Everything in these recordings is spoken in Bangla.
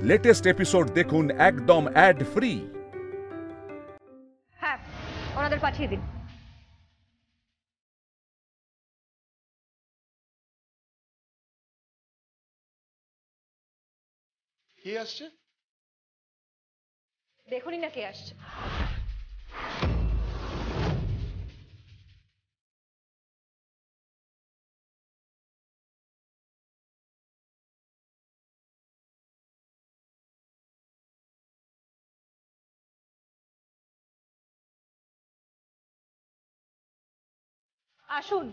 লেটেস্ট এপিসোড দেখুন একদম অ্যাড ফ্রি। হ্যাঁ, ওনাদের পাঠিয়ে দিন। কে আসছে? দেখুনই না কে আসছে। আসুন।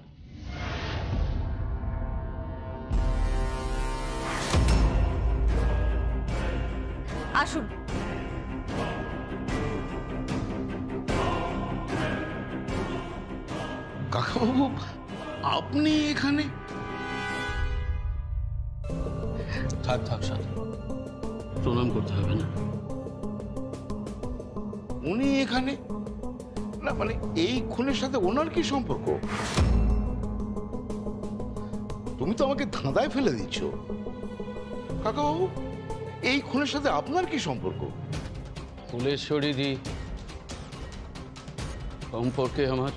আসুন। কাকাবাবু, আপনি এখানে? থাক থাক সাথে প্রণাম করতে হবে না। উনি এখানে? না মানে এই খুনের সাথে ওনার কি সম্পর্ক? তুমি তো আমাকে ধাঁধায় ফেলে দিচ্ছ। কাকাবাবু, এই খুনের সাথে আপনার কি সম্পর্ক? ফুলেশ্বরীদি সম্পর্কে আমার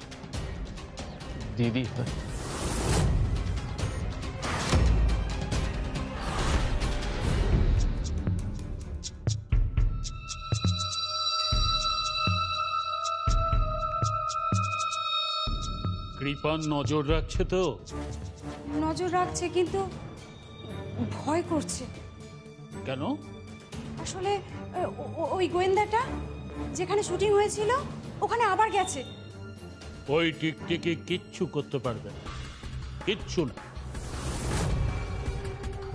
দিদি হয়। কৃপান নজর রাখছে তো? নজর রাখছে, কিন্তু ভয় করছে। কেন? আসলে ওই গোয়েন্দাটা যেখানে শুটিং হয়েছিল ওখানে আবার গেছে। ওই টিকটিকি কিচ্ছু করতে পারবে না, কিচ্ছু না।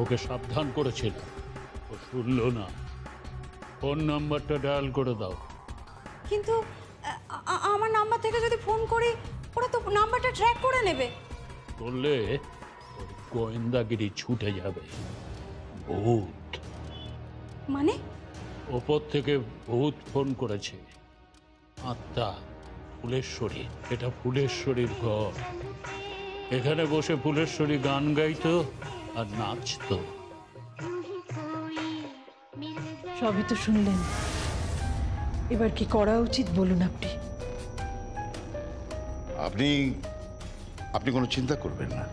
ওকে সাবধান করেছিল, ও শুনল না। ফোন নাম্বারটা ডায়াল করে দাও। কিন্তু আমার নাম্বার থেকে যদি ফোন করি ওরা তো নাম্বারটা ট্র্যাক করে নেবে। করলে ওর গোয়েন্দাগিরি ছুটে যাবে। ভূত মানে? ওপর থেকে ভূত ফোন করেছে। আত্মা ফুলেশ্বরী, এটা ফুলেশ্বরীর ঘর। এখানে বসে ফুলেশ্বরী গান গাইতো আর নাচতো। সবই তো শুনলেন, এবার কি করা উচিত বলুন আপনি। আপনি আপনি কোনো চিন্তা করবেন না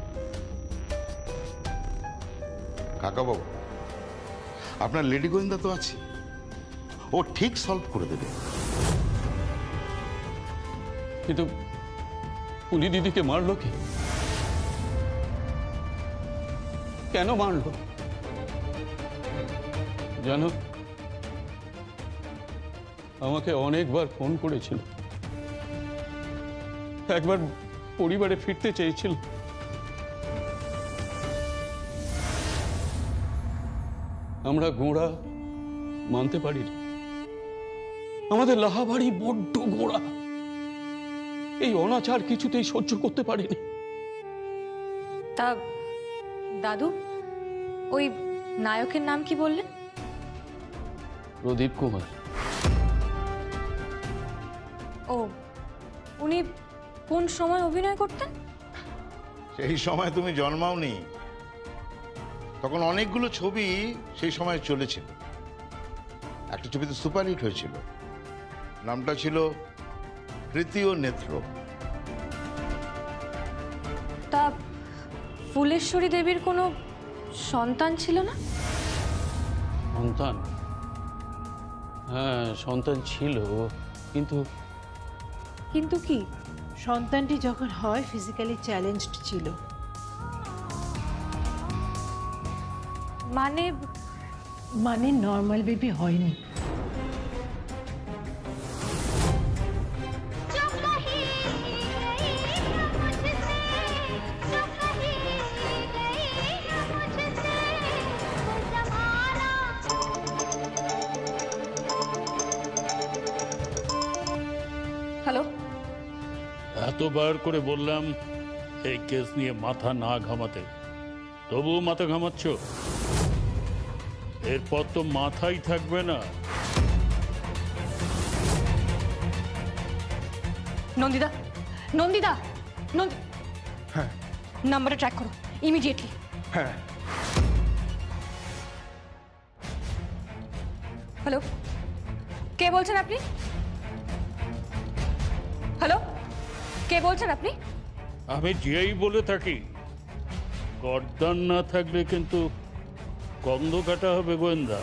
কাকাবাবু। আপনার লেডি গোয়েন্দা তো আছে, ও ঠিক সলভ করে দেবে। কিন্তু উনি দিদিকে মারলো কে? কেন মারলো জানো? আমাকে অনেকবার ফোন করেছিল, একবার পরিবারে ফিরতে চেয়েছিল। আমরা গোঁড়া মানতে পারি না, আমাদের লাহাবাড়ি বড্ড গোঁড়া। এই অনাচার কিছুতেই সহ্য করতে পারিনি। তা দাদু, ওই নায়কের নাম কি বললেন? প্রদীপ কুমার। ও, উনি কোন সময় অভিনয় করতেন? সেই সময় তুমি জন্মাওনি, তখন অনেকগুলো ছবি সেই সময় চলেছিল। একটা ছবিতে সুপারহিট হয়েছিল, নামটা ছিল তৃতীয় নেত্র। তা ফুলেশ্বরী দেবীর কোনো সন্তান ছিল না? সন্তান? হ্যাঁ, সন্তান ছিল, কিন্তু কিন্তু কি? সন্তানটি যখন হয় ফিজিক্যালি চ্যালেঞ্জড ছিল। মানে নর্মাল বেবি হয়নি। হ্যালো, এতবার করে বললাম এই কেস নিয়ে মাথা না ঘামাতে, তবুও মাথা ঘামাচ্ছ। এরপর তো মাথাই থাকবে না। নন্দিতা, নন্দিতা, হ্যাঁ, নাম্বারটা ট্র্যাক করো ইমিডিয়েটলি। হ্যাঁ, হ্যালো, কে বলছেন আপনি? হ্যালো, কে বলছেন আপনি? আমি যেই বলে থাকি, গর্দান না থাকলে কিন্তু গন্ধ কাটা হবে গোয়েন্দা।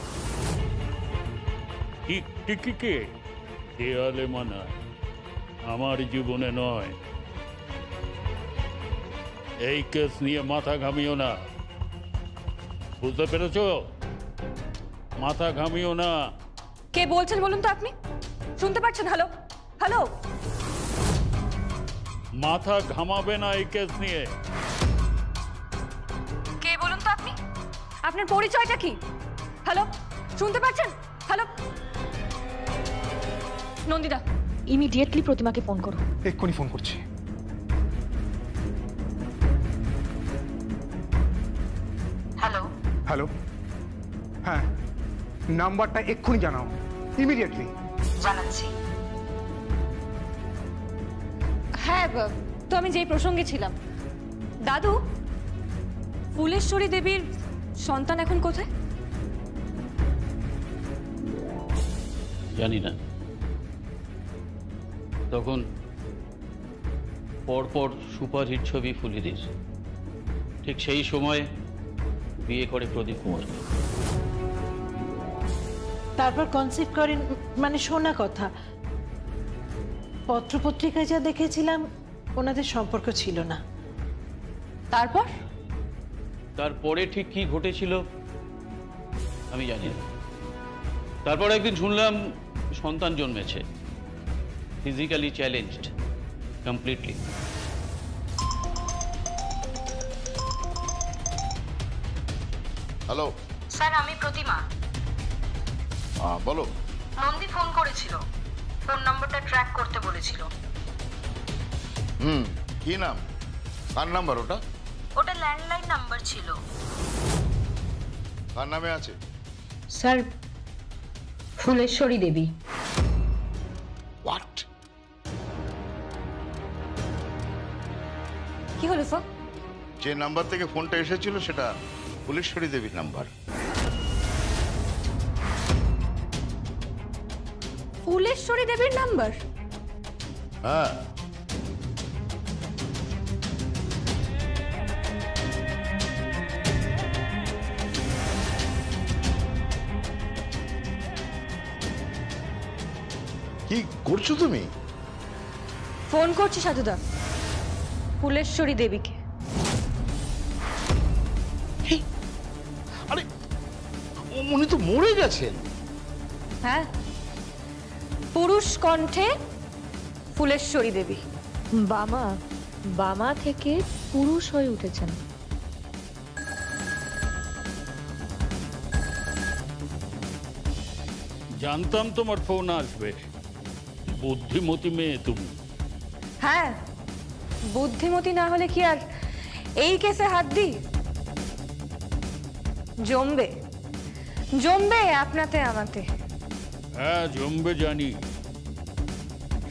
টিকটিকিকে দেয়ালে মানায়, আমার জীবনে নয়। এই কেস নিয়ে মাথা ঘামিও না, বুঝতে পেরেছ? মাথা ঘামিও না। কে বলছেন বলুন তো আপনি? শুনতে পাচ্ছেন? Hello, hello. মাথা ঘামাবে না এই কেস নিয়ে। কে বলুন তো আপনি? আপনার পরিচয়টা কি? হ্যালো, শুনতে পাচ্ছেন? হ্যালো। নন্দিতা, ইমিডিয়েটলি প্রতিমাকে ফোন করো। এক্ষুনি ফোন করছি। হ্যালো। হ্যালো, হ্যাঁ, নাম্বারটা এক্ষুনি জানাও, ইমিডিয়েটলি। জানাচ্ছি। হ্যাঁ, তো আমি যেই প্রসঙ্গে ছিলাম, দাদু, ফুলেশ্বরী দেবীর সন্তান এখন কোথায়? জানি না। তখন পরপর সুপারহিট ছবি ফুলিদির, ঠিক সেই সময় বিয়ে করে প্রদীপ কুমারকে। তারপর কনসেপ্ট করেন, মানে শোনা কথা। পত্রপত্রিকায় যা দেখেছিলাম ওনাদের সম্পর্ক ছিল না। তারপর? তারপরে ঠিক কি ঘটেছিল আমি জানি না। তারপর একদিন শুনলাম সন্তান জন্মেছে, physically challenged completely. Hello sir, আমি প্রতিমা। বলো। নন্দী ফোন করেছিল, ফোন নাম্বারটা ট্র্যাক করতে বলেছিল। কি নাম? কার নাম্বার ওটা? ওটা ল্যান্ডলাইন নাম্বার ছিল। কার নামে আছে? স্যার, ফুলেশ্বরী দেবী। হোয়াট? কি হলো স্যার? যে নাম্বার থেকে ফোনটা এসেছিল সেটা ফুলেশ্বরী দেবীর নাম্বার। ফুলেশ্বরী দেবীর নাম্বার? হ্যাঁ। কি করছো তুমি? ফোন করছি সাধুদা, ফুলেশ্বরী দেবীকে। আরে, উনি তো মরে গেছেন। হ্যাঁ, পুরুষ কণ্ঠে ফুলেশ্বরী দেবী। বামা, বামা থেকে পুরুষ হয়ে উঠেছেন। জানতাম তোমার ফোন আসবে, বুদ্ধিমতী মেয়ে তুমি। হ্যাঁ, বুদ্ধিমতী না হলে কি আর এই কেসে হাত দিই? জমবে, জমবে আপনাতে আমাতে। হ্যাঁ, জমবে জানি।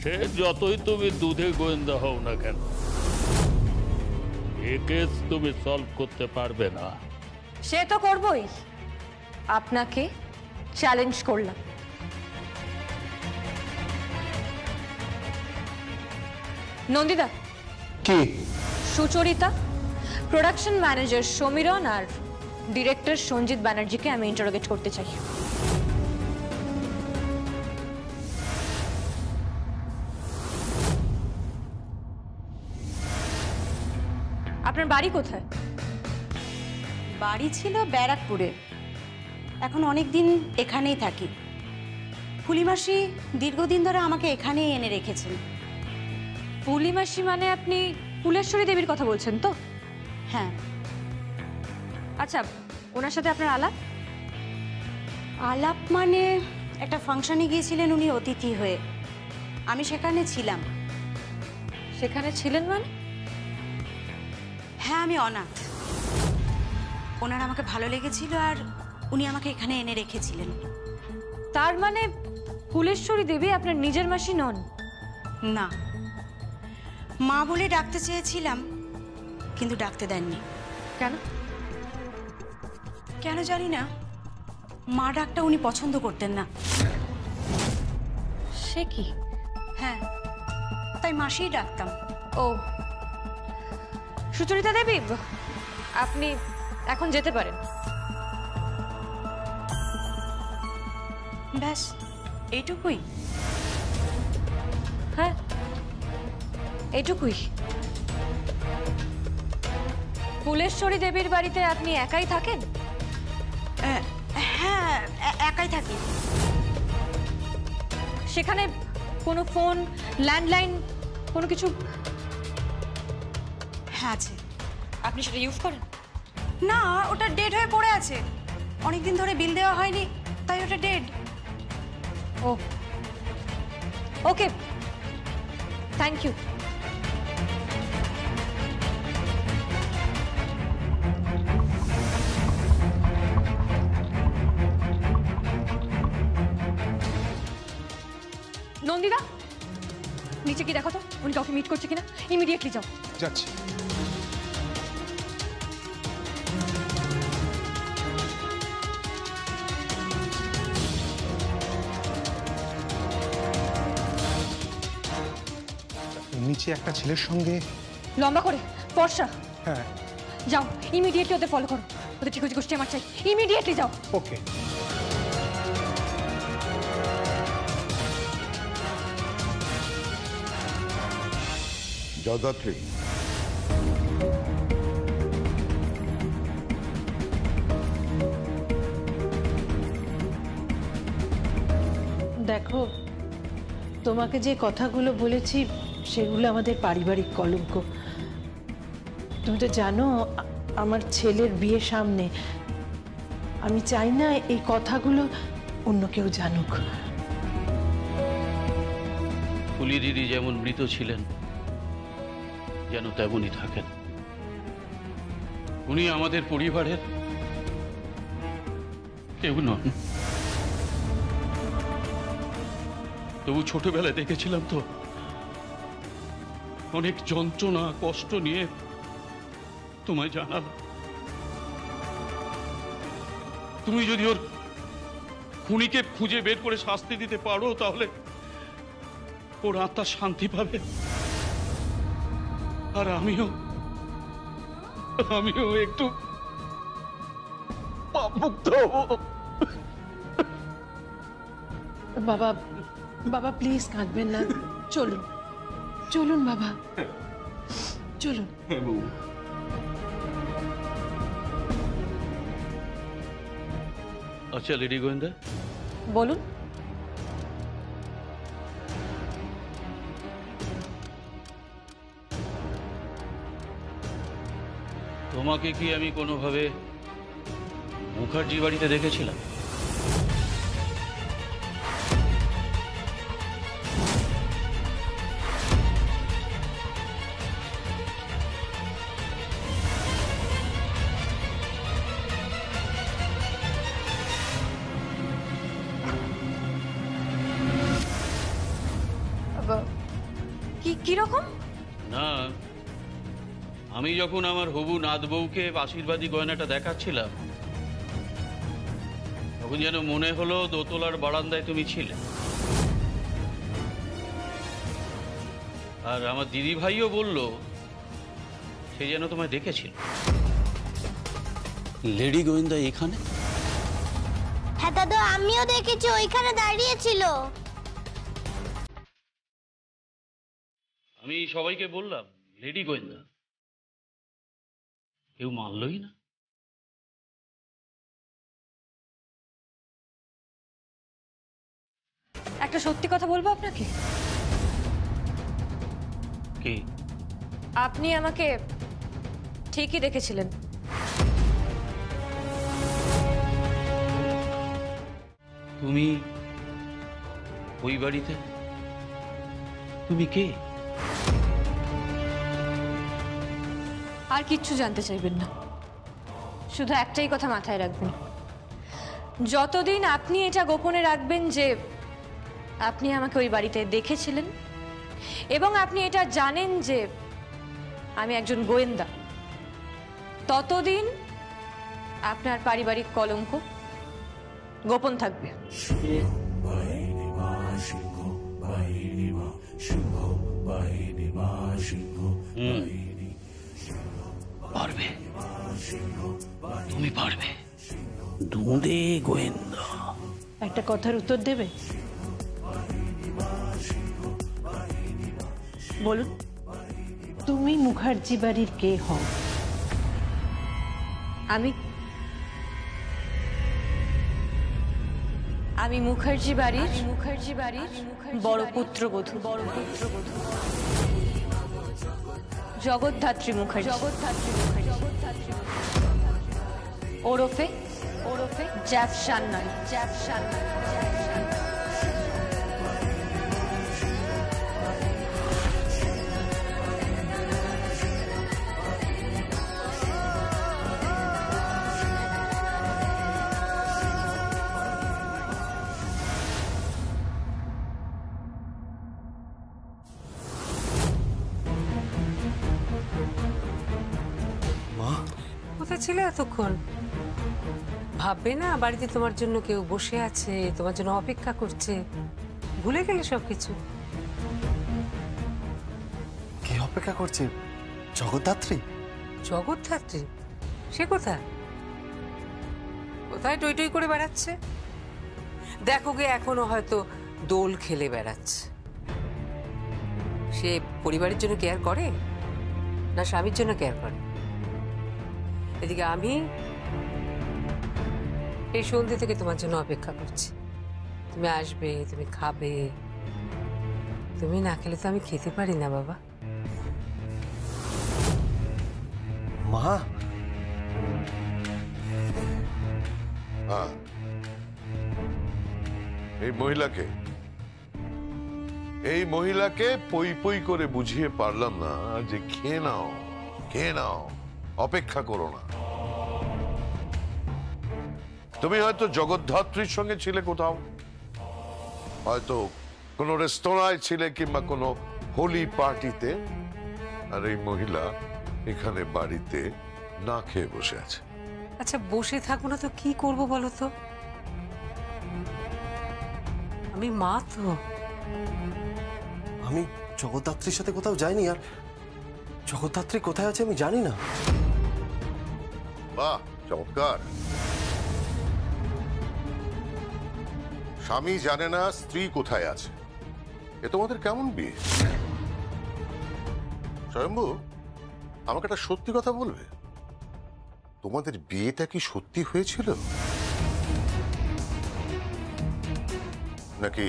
সে যতই তুমি দুধে গোয়েন্দা হও না কেন, এ কেস তুমি সলভ করতে পারবে না। সে তো করবই, আপনাকে চ্যালেঞ্জ করলাম। নন্দিতা, কি? সুচরিতা, প্রোডাকশন ম্যানেজার সমীরণ আর ডিরেক্টর সঞ্জিত ব্যানার্জিকে আমি ইন্টারোগেট করতে চাই। আপনার বাড়ি কোথায়? বাড়ি ছিল ব্যারাকপুরে, এখন অনেক দিন এখানেই থাকি। ফুলিমাসি দীর্ঘদিন ধরে আমাকে এখানেই এনে রেখেছেন। ফুলিমাসি মানে আপনি ফুলেশ্বরী দেবীর কথা বলছেন তো? হ্যাঁ। আচ্ছা, ওনার সাথে আপনার আলাপ? আলাপ মানে একটা ফাংশনে গিয়েছিলেন উনি অতিথি হয়ে, আমি সেখানে ছিলাম। সেখানে ছিলেন মানে? হ্যাঁ, আমি অনাথ। ওনার আমাকে ভালো লেগেছিল আর উনি আমাকে এখানে এনে রেখেছিলেন। তার মানে ফুলেশ্বরী দেবী আপনার নিজের মাসি নন? না, মা বলে ডাকতে চেয়েছিলাম, কিন্তু ডাকতে দেননি। কেন? কেন জানি না, মা ডাকটা উনি পছন্দ করতেন না। সে কি? হ্যাঁ, তাই মাসিই ডাকতাম। ও, সুচরিতা দেবী, আপনি এখন যেতে পারেন। ব্যাস এইটুকুই? হ্যাঁ, এইটুকুই। ফুলেশ্বরী দেবীর বাড়িতে আপনি একাই থাকেন? হ্যাঁ, একাই থাকি। সেখানে কোনো ফোন, ল্যান্ডলাইন, কোনো কিছু? হ্যাঁ আছে। আপনি সেটা ইউজ করেন? না, ওটা ডেড হয়ে পড়ে আছে। অনেকদিন ধরে বিল দেওয়া হয়নি, তাই ওটা ডেড। ও, ওকে, থ্যাংক ইউ। নন্দিতা, নিচে কি দেখো তো উনি কাউকে মিট করছে কিনা। ইমিডিয়েটলি যাও। যাচ্ছি। নিচে একটা ছেলের সঙ্গে। লম্বা করে, ফর্সা। হ্যাঁ। যাও, ইমিডিয়েটলি ওদের ফলো করো। ওদের ঠিক হচ্ছে গোষ্ঠী আমার চাই। ইমিডিয়েটলি যাও। ওকে। জয়দাত্রী, দেখো, তোমাকে যে কথাগুলো বলেছি সেগুলো আমাদের পারিবারিক কলঙ্ক। তুমি তো জানো আমার ছেলের বিয়ে সামনে। আমি চাই না এই কথাগুলো অন্য কেউ জানুক। ফুলি দিদি যেমন মৃত ছিলেন, যেন তেমনই থাকেন। উনি আমাদের পরিবারের কেউ নন। তবু ছোটবেলায় দেখেছিলাম তো, অনেক যন্ত্রণা কষ্ট নিয়ে তোমায় জানালাম। তুমি যদি ওর খুনিকে খুঁজে বের করে শাস্তি দিতে পারো, তাহলে ওর আত্মা শান্তি পাবে। আর আমিও একটু পাপমুক্ত হব। বাবা, বাবা প্লিজ কাঁদবেন না। চলুন চলুন বাবা, চলুন। আচ্ছা লেডি গোয়েন্দা, বলুন। তোমাকে কি আমি কোনোভাবে মুখার্জি বাড়িতে দেখেছিলাম? কিরকম? না, আমি যখন আমার হবু নাত বউকে আশীর্বাদী গয়নাটা দেখাচ্ছিলাম, তখন যেন মনে হলো দোতলার বারান্দায় তুমি ছিলে। আর আমার দিদি ভাইও বলল সে যেন তোমায় দেখেছিল। লেডি গোয়েন্দা এখানে? হ্যাঁ দাদা, আমিও দেখেছি, ওইখানে দাঁড়িয়েছিল। আমি সবাইকে বললাম লেডি গোয়েন্দা, কেউ মানলই না। একটা সত্যি কথা বলবো আপনাকে। কি? আপনি আমাকে ঠিকই দেখেছিলেন। তুমি ওই বাড়িতে? তুমি কে? আর কিচ্ছু জানতে চাইবেন না, শুধু একটাই কথা মাথায় রাখবেন। যতদিন আপনি এটা গোপনে রাখবেন যে আপনি আমাকে ওই বাড়িতে দেখেছিলেন, এবং আপনি এটা জানেন যে আমি একজন গোয়েন্দা, ততদিন আপনার পারিবারিক কলঙ্ক গোপন থাকবে। পারবে, তুমি পারবে। দুঁদে গোয়েন্দা। একটা কথার উত্তর দেবে? বলুন। তুমি মুখার্জি বাড়ির কে হও? আমি মুখার্জি বাড়ির বড় পুত্রবধূ, জগদ্ধাত্রী মুখার্জি, ওরফে জ্যাফশান নয়। কোথায় ছিলে এতক্ষণ? ভাববে না বাড়িতে তোমার জন্য কেউ বসে আছে, তোমার জন্য অপেক্ষা করছে? ভুলে গেলে সবকিছু? কে অপেক্ষা করছে? জগদ্ধাত্রী। জগদ্ধাত্রী? সে কোথায়? কোথায় টই টই করে বেড়াচ্ছে? দেখো গে, এখনো হয়তো দোল খেলে বেড়াচ্ছে। সে পরিবারের জন্য কেয়ার করে না স্বামীর জন্য কেয়ার করে? এদিকে আমি এই সন্ধ্যে থেকে তোমার জন্য অপেক্ষা করছি। তুমি আসবে, তুমি খাবে। তুমি না খেলে তো আমি খেতে পারি না বাবা। মা, এই মহিলাকে পই পই করে বুঝিয়ে পারলাম না যে খেয়ে নাও, অপেক্ষা করো না। তুমি হয়তো জগদ্ধাত্রীর সঙ্গে ছিলে কোথাও, হয়তো কোনো রেস্তোরাঁয় ছিলে কিংবা কোনো হোলি পার্টিতে, আর এই মহিলা এখানে বাড়িতে না খেয়ে বসে আছে। আচ্ছা বসে থাকবো না তো কি করবো বলো তো? আমি মা তো। আমি জগদ্ধাত্রীর সাথে কোথাও যাইনি, আর জগদ্ধাত্রী কোথায় আছে আমি জানি না। বাহ, চমৎকার। স্বামী জানে না স্ত্রী কোথায় আছে, এ তোমাদের কেমন বিয়ে? স্বয়ম্ভু, আমাকে একটা সত্যি কথা বলবে, তোমাদের বিয়েটা কি সত্যি হয়েছিল নাকি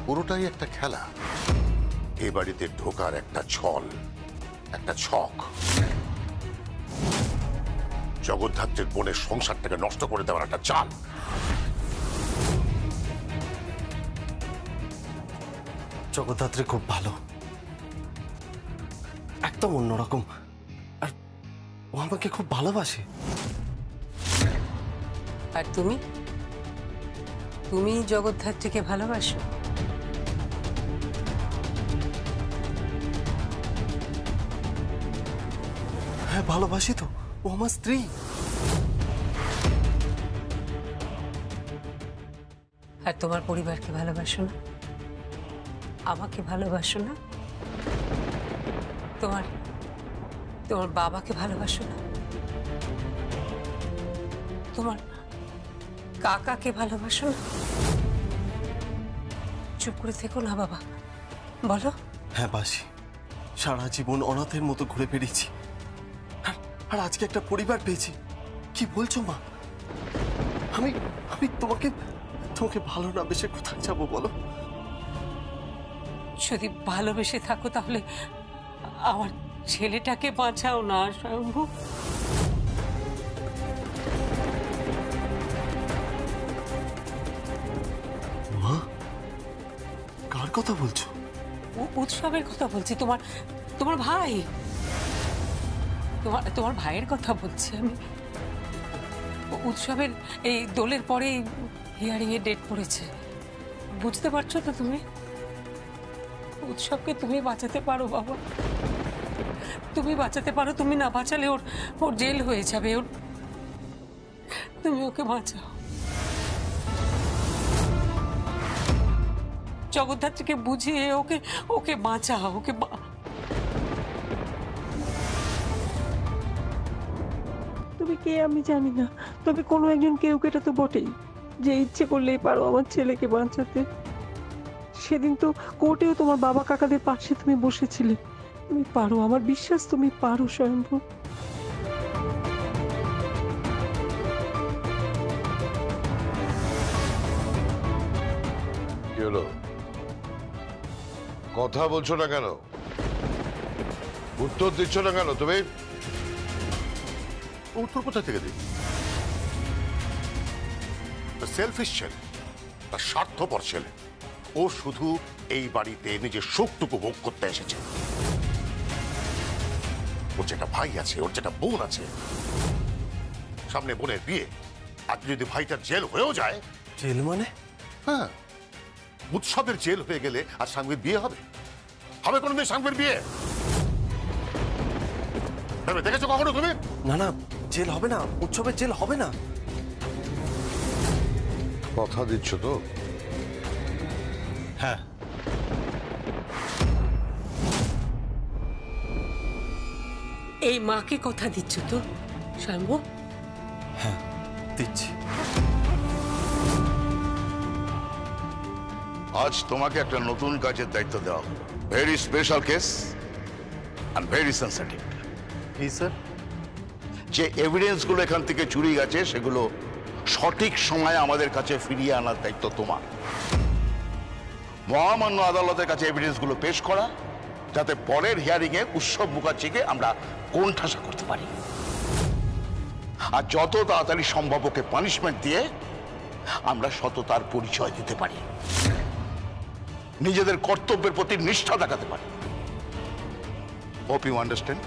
পুরোটাই একটা খেলা? এ বাড়িতে ঢোকার একটা ছল, একটা ছক, জগদ্ধাত্রীর বোনের সংসারটাকে নষ্ট করে দেওয়ার একটা চাল। জগদ্ধাত্রী খুব ভালো, একদম অন্যরকম, আর ও আমাকে খুব ভালোবাসে। আর তুমি তুমি জগদ্ধাত্রীকে ভালোবাসো? হ্যাঁ ভালোবাসি তো, ও আমার স্ত্রী। আর তোমার পরিবারকে ভালোবাসো না? আমাকে ভালোবাসো না? তোমার বাবাকে ভালোবাসো না? তোমার কাকাকে ভালোবাসো না? চুপ করে থেকো না বাবা, বলো। হ্যাঁ বাসি, সারা জীবন অনাথের মতো ঘুরে বেরিয়েছি, আর আজকে একটা পরিবার পেয়েছি। কি বলছো মা? আমি তোমাকে ভালো না বেশে কোথায় যাবো বলো? যদি ভালোবেসে থাকো তাহলে আমার ছেলেটাকে বাঁচাও না স্বয়ম্ভু। মা, কার কথা বলছো? উৎসবের কথা বলছি, তোমার ভাই, তোমার ভাইয়ের কথা বলছি আমি। উৎসবের এই দোলের পরে হিয়ারিং এ ডেট পড়েছে, বুঝতে পারছো তো তুমি? উৎসবকে তুমি বাঁচাতে পারো বাবা, তুমি বাঁচাতে পারো। তুমি না বাঁচালে ওর জেল হয়ে যাবে। তুমি ওকে বাঁচাও। জগদ্ধাত্রীকে বুঝিয়ে ওকে ওকে বাঁচা, ওকে তুমি কে আমি জানি না, তবে কোনো একজন কেউ কেটা তো বটেই, যে ইচ্ছে করলেই পারো আমার ছেলেকে বাঁচাতে। সেদিন তো কোর্টেও তোমার বাবা কাকাদের পাশে তুমি বসেছিলে। তুমি পারো, আমার বিশ্বাস তুমি পারো স্বয়ম্ভু। কি হলো, কথা বলছো না কেন? উত্তর দিচ্ছ না কেন তুমি? উত্তর কোথা থেকে দিই? সেলফিশ ছেলে, স্বার্থপর ছেলে। ও শুধু এই বাড়িতে নিজের সুখটুকু ভোগ করতে এসেছে। ওর যেটা ভাই আছে, ওর যেটা বোন আছে, সামনে বোনের বিয়ে, আজ যদি ভাইটার জেল হয়েও যায়। জেল মানে? হ্যাঁ, উৎসবের জেল হয়ে গেলে আর সাংবির বিয়ে হবে? হবে কোনোদিন সাংবির বিয়ে? দেখেছো কখনো তুমি? না না, জেল হবে না, উৎসবের জেল হবে না। কথা দিচ্ছ তো? হ্যাঁ। এই মাকে কথা দিচ্ছ তো স্বয়ম্ভু? হ্যাঁ দিচ্ছি। আজ তোমাকে একটা নতুন কাজের দায়িত্ব দেওয়া হলো। Very special case and very sensitive. Ji sir. যে এভিডেন্স গুলো এখান থেকে চুরি গেছে সেগুলো সঠিক সময়ে আমাদের কাছে ফিরিয়ে আনার দায়িত্ব তোমার। মহামান্য আদালতের কাছে এভিডেন্স গুলো পেশ করা, যাতে পরের হিয়ারিং এ উৎসব মুখার্জিকে আমরা কোণঠাসা করতে পারি, আর যত তাড়াতাড়ি সম্ভব ওকে পানিশমেন্ট দিয়ে আমরা সততার পরিচয় দিতে পারি, নিজেদের কর্তব্যের প্রতি নিষ্ঠা দেখাতে পারি। Hope you understand.